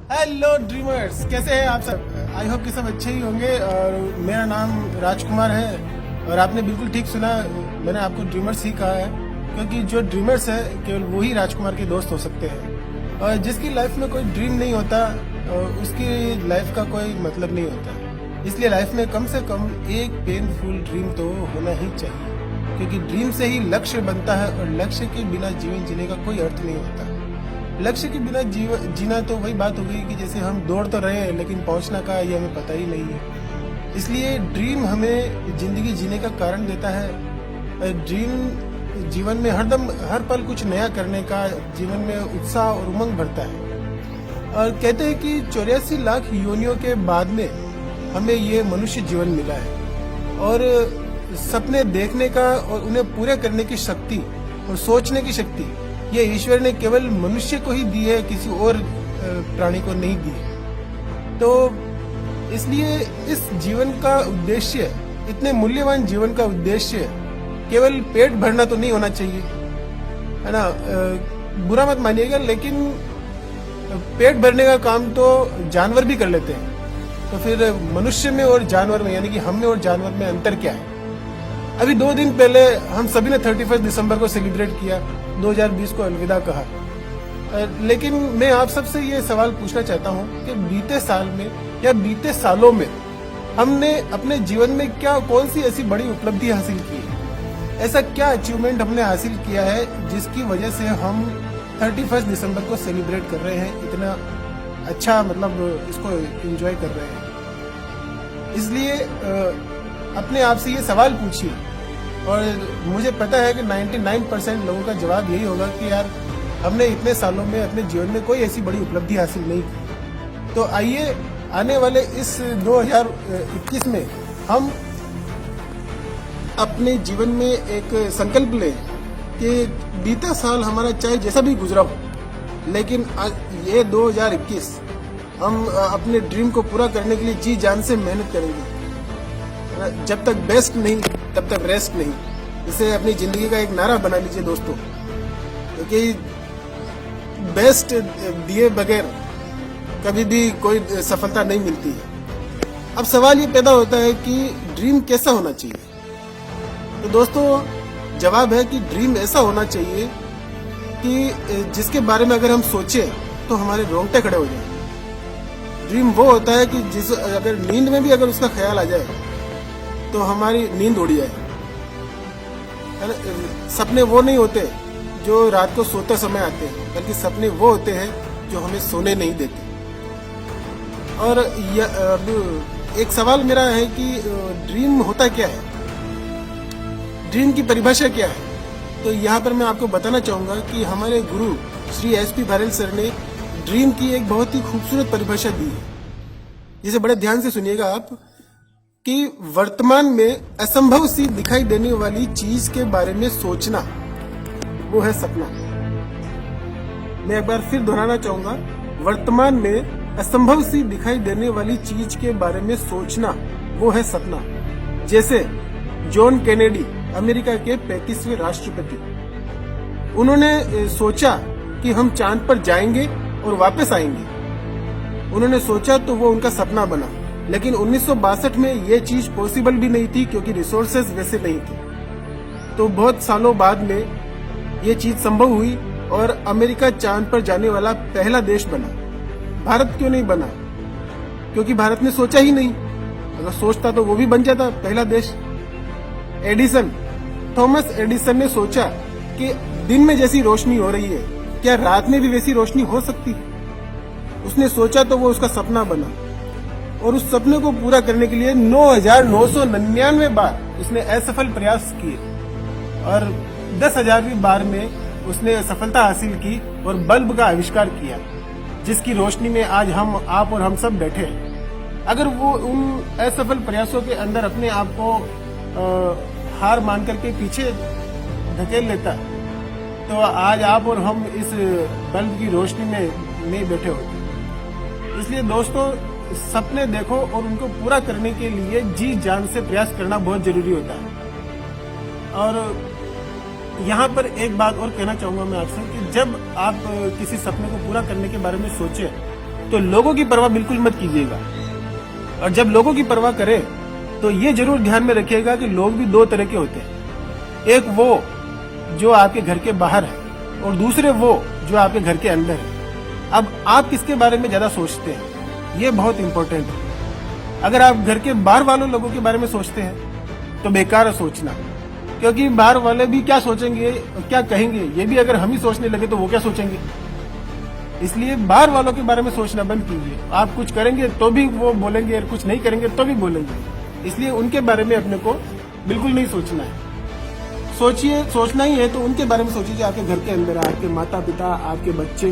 Hello dreamers, कैसे हैं आप सब? आई होप कि सब अच्छे ही होंगे। और मेरा नाम राजकुमार है और आपने बिल्कुल ठीक सुना, मैंने आपको ड्रीमर्स ही कहा है, क्योंकि जो ड्रीमर्स है केवल वही राजकुमार के दोस्त हो सकते हैं। और जिसकी लाइफ में कोई ड्रीम नहीं होता उसकी लाइफ का कोई मतलब नहीं होता। इसलिए लाइफ में कम से कम एक पेनफुल ड्रीम तो होना ही चाहिए, क्योंकि ड्रीम से ही लक्ष्य बनता है और लक्ष्य के बिना जीवन जीने का कोई अर्थ नहीं होता। लक्ष्य के बिना जीना तो वही बात हो गई कि जैसे हम दौड़ तो रहे हैं लेकिन पहुंचना कहाँ ये हमें पता ही नहीं है। इसलिए ड्रीम हमें जिंदगी जीने का कारण देता है। ड्रीम जीवन में हरदम हर पल कुछ नया करने का, जीवन में उत्साह और उमंग भरता है। और कहते हैं कि 84 लाख योनियों के बाद में हमें ये मनुष्य जीवन मिला है। और सपने देखने का और उन्हें पूरे करने की शक्ति और सोचने की शक्ति ये ईश्वर ने केवल मनुष्य को ही दी है, किसी और प्राणी को नहीं दी है। तो इसलिए इस जीवन का उद्देश्य, इतने मूल्यवान जीवन का उद्देश्य केवल पेट भरना तो नहीं होना चाहिए, है ना। बुरा मत मानिएगा, लेकिन पेट भरने का काम तो जानवर भी कर लेते हैं। तो फिर मनुष्य में और जानवर में, यानी कि हम में और जानवर में अंतर क्या है? अभी 2 दिन पहले हम सभी ने 31 दिसंबर को सेलिब्रेट किया, 2020 को अलविदा कहा। लेकिन मैं आप सबसे ये सवाल पूछना चाहता हूँ कि बीते साल में या बीते सालों में हमने अपने जीवन में कौन सी ऐसी बड़ी उपलब्धि हासिल की है? ऐसा क्या अचीवमेंट हमने हासिल किया है जिसकी वजह से हम 31 दिसंबर को सेलिब्रेट कर रहे हैं, इतना अच्छा, मतलब इसको एंजॉय कर रहे हैं। इसलिए अपने आप से ये सवाल पूछिए, और मुझे पता है कि 99% लोगों का जवाब यही होगा कि यार हमने इतने सालों में अपने जीवन में कोई ऐसी बड़ी उपलब्धि हासिल नहीं की। तो आइए आने वाले इस 2021 में हम अपने जीवन में एक संकल्प लें कि बीता साल हमारा चाहे जैसा भी गुजरा हो, लेकिन ये 2021 हम अपने ड्रीम को पूरा करने के लिए जी जान से मेहनत करेंगे। जब तक बेस्ट नहीं तब तक रेस्ट नहीं, इसे अपनी जिंदगी का एक नारा बना लीजिए दोस्तों, क्योंकि बेस्ट दिए बगैर कभी भी कोई सफलता नहीं मिलती है। अब सवाल ये पैदा होता है कि ड्रीम कैसा होना चाहिए? तो दोस्तों जवाब है कि ड्रीम ऐसा होना चाहिए कि जिसके बारे में अगर हम सोचें तो हमारे रोंगटे खड़े हो जाए। ड्रीम वो होता है कि अगर नींद में भी अगर उसका ख्याल आ जाए तो हमारी नींद उड़ जाए। सपने वो नहीं होते जो रात को सोते समय आते हैं, बल्कि सपने वो होते हैं जो हमें सोने नहीं देते। और अब एक सवाल मेरा है कि ड्रीम होता क्या है, ड्रीम की परिभाषा क्या है? तो यहाँ पर मैं आपको बताना चाहूंगा कि हमारे गुरु श्री SP भारल सर ने ड्रीम की एक बहुत ही खूबसूरत परिभाषा दी है, जिसे बड़े ध्यान से सुनिएगा आप, कि वर्तमान में असंभव सी दिखाई देने वाली चीज के बारे में सोचना, वो है सपना। मैं एक बार फिर दोहराना चाहूंगा, वर्तमान में असंभव सी दिखाई देने वाली चीज के बारे में सोचना, वो है सपना। जैसे जॉन कैनेडी, अमेरिका के 35वें राष्ट्रपति, उन्होंने सोचा कि हम चांद पर जाएंगे और वापस आएंगे। उन्होंने सोचा तो वो उनका सपना बना, लेकिन 1962 में ये चीज पॉसिबल भी नहीं थी, क्योंकि रिसोर्सेज वैसे नहीं थे। तो बहुत सालों बाद में ये चीज संभव हुई और अमेरिका चांद पर जाने वाला पहला देश बना। भारत क्यों नहीं बना? क्योंकि भारत ने सोचा ही नहीं। अगर सोचता तो वो भी बन जाता पहला देश। थॉमस एडिसन ने सोचा कि दिन में जैसी रोशनी हो रही है, क्या रात में भी वैसी रोशनी हो सकती है? उसने सोचा तो वो उसका सपना बना, और उस सपने को पूरा करने के लिए 9,999 बार उसने असफल प्रयास किए, और 10,000वीं बार में उसने सफलता हासिल की और बल्ब का आविष्कार किया, जिसकी रोशनी में आज हम, आप और हम सब बैठे हैं। अगर वो उन असफल प्रयासों के अंदर अपने आप को हार मान करके पीछे धकेल लेता, तो आज आप और हम इस बल्ब की रोशनी में नहीं बैठे होते। इसलिए दोस्तों, सपने देखो और उनको पूरा करने के लिए जी जान से प्रयास करना बहुत जरूरी होता है। और यहाँ पर एक बात और कहना चाहूंगा मैं आपसे कि जब आप किसी सपने को पूरा करने के बारे में सोचें तो लोगों की परवाह बिल्कुल मत कीजिएगा। और जब लोगों की परवाह करें तो ये जरूर ध्यान में रखिएगा कि लोग भी दो तरह के होते हैं। एक वो जो आपके घर के बाहर है और दूसरे वो जो आपके घर के अंदर है। अब आप किसके बारे में ज्यादा सोचते हैं, ये बहुत इंपॉर्टेंट है। अगर आप घर के बाहर वालों लोगों के बारे में सोचते हैं तो बेकार है सोचना, क्योंकि बाहर वाले भी क्या सोचेंगे, क्या कहेंगे, ये भी अगर हम ही सोचने लगे तो वो क्या सोचेंगे। इसलिए बाहर वालों के बारे में सोचना बंद कीजिए। आप कुछ करेंगे तो भी वो बोलेंगे और कुछ नहीं करेंगे तो भी बोलेंगे। इसलिए उनके बारे में अपने को बिल्कुल नहीं सोचना है। सोचिए, सोचना ही है तो उनके बारे में सोचिए जो आपके घर के अंदर है, आपके माता पिता, आपके बच्चे,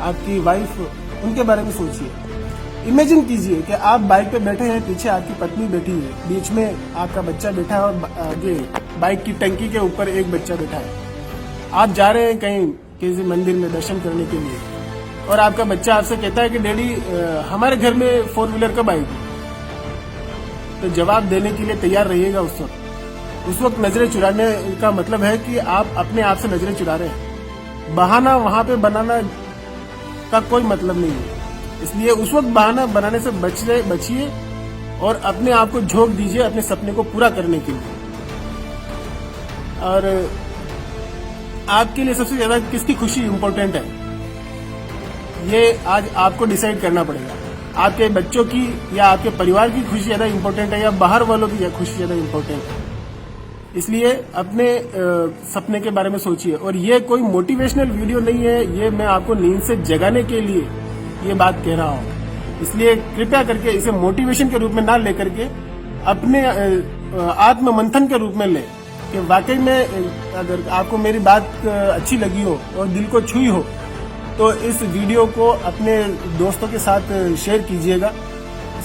आपकी वाइफ, उनके बारे में सोचिए। इमेजिन कीजिए कि आप बाइक पे बैठे हैं, पीछे आपकी पत्नी बैठी है, बीच में आपका बच्चा बैठा है और आगे बाइक की टंकी के ऊपर एक बच्चा बैठा है। आप जा रहे हैं कहीं किसी मंदिर में दर्शन करने के लिए और आपका बच्चा आपसे कहता है कि डैडी हमारे घर में 4 व्हीलर कब आएगी। तो जवाब देने के लिए तैयार रहिएगा उस वक्त नजरें चुराने का मतलब है कि आप अपने आप से नजरें चुरा रहे हैं। बहाना वहां पे बनाना का कोई मतलब नहीं है। इसलिए उस वक्त बहाना बनाने से बचिए और अपने आप को झोंक दीजिए अपने सपने को पूरा करने के लिए। और आपके लिए सबसे ज्यादा किसकी खुशी इंपॉर्टेंट है, ये आज आपको डिसाइड करना पड़ेगा। आपके बच्चों की या आपके परिवार की खुशी ज्यादा इंपॉर्टेंट है या बाहर वालों की खुशी ज्यादा इंपॉर्टेंट है। इसलिए अपने सपने के बारे में सोचिए। और ये कोई मोटिवेशनल वीडियो नहीं है, ये मैं आपको नींद से जगाने के लिए ये बात कह रहा हूँ। इसलिए कृपया करके इसे मोटिवेशन के रूप में ना लेकर के अपने आत्म मंथन के रूप में ले कि वाकई में अगर आपको मेरी बात अच्छी लगी हो और दिल को छुई हो तो इस वीडियो को अपने दोस्तों के साथ शेयर कीजिएगा,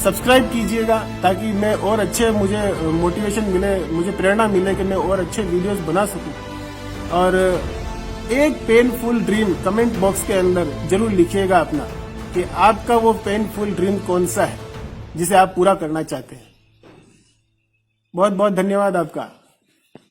सब्सक्राइब कीजिएगा, ताकि मैं और अच्छे, मुझे मोटिवेशन मिले, मुझे प्रेरणा मिले कि मैं और अच्छे वीडियोस बना सकूं। और एक पेनफुल ड्रीम कमेंट बॉक्स के अंदर जरूर लिखिएगा अपना कि आपका वो पेनफुल ड्रीम कौन सा है जिसे आप पूरा करना चाहते हैं। बहुत बहुत धन्यवाद आपका।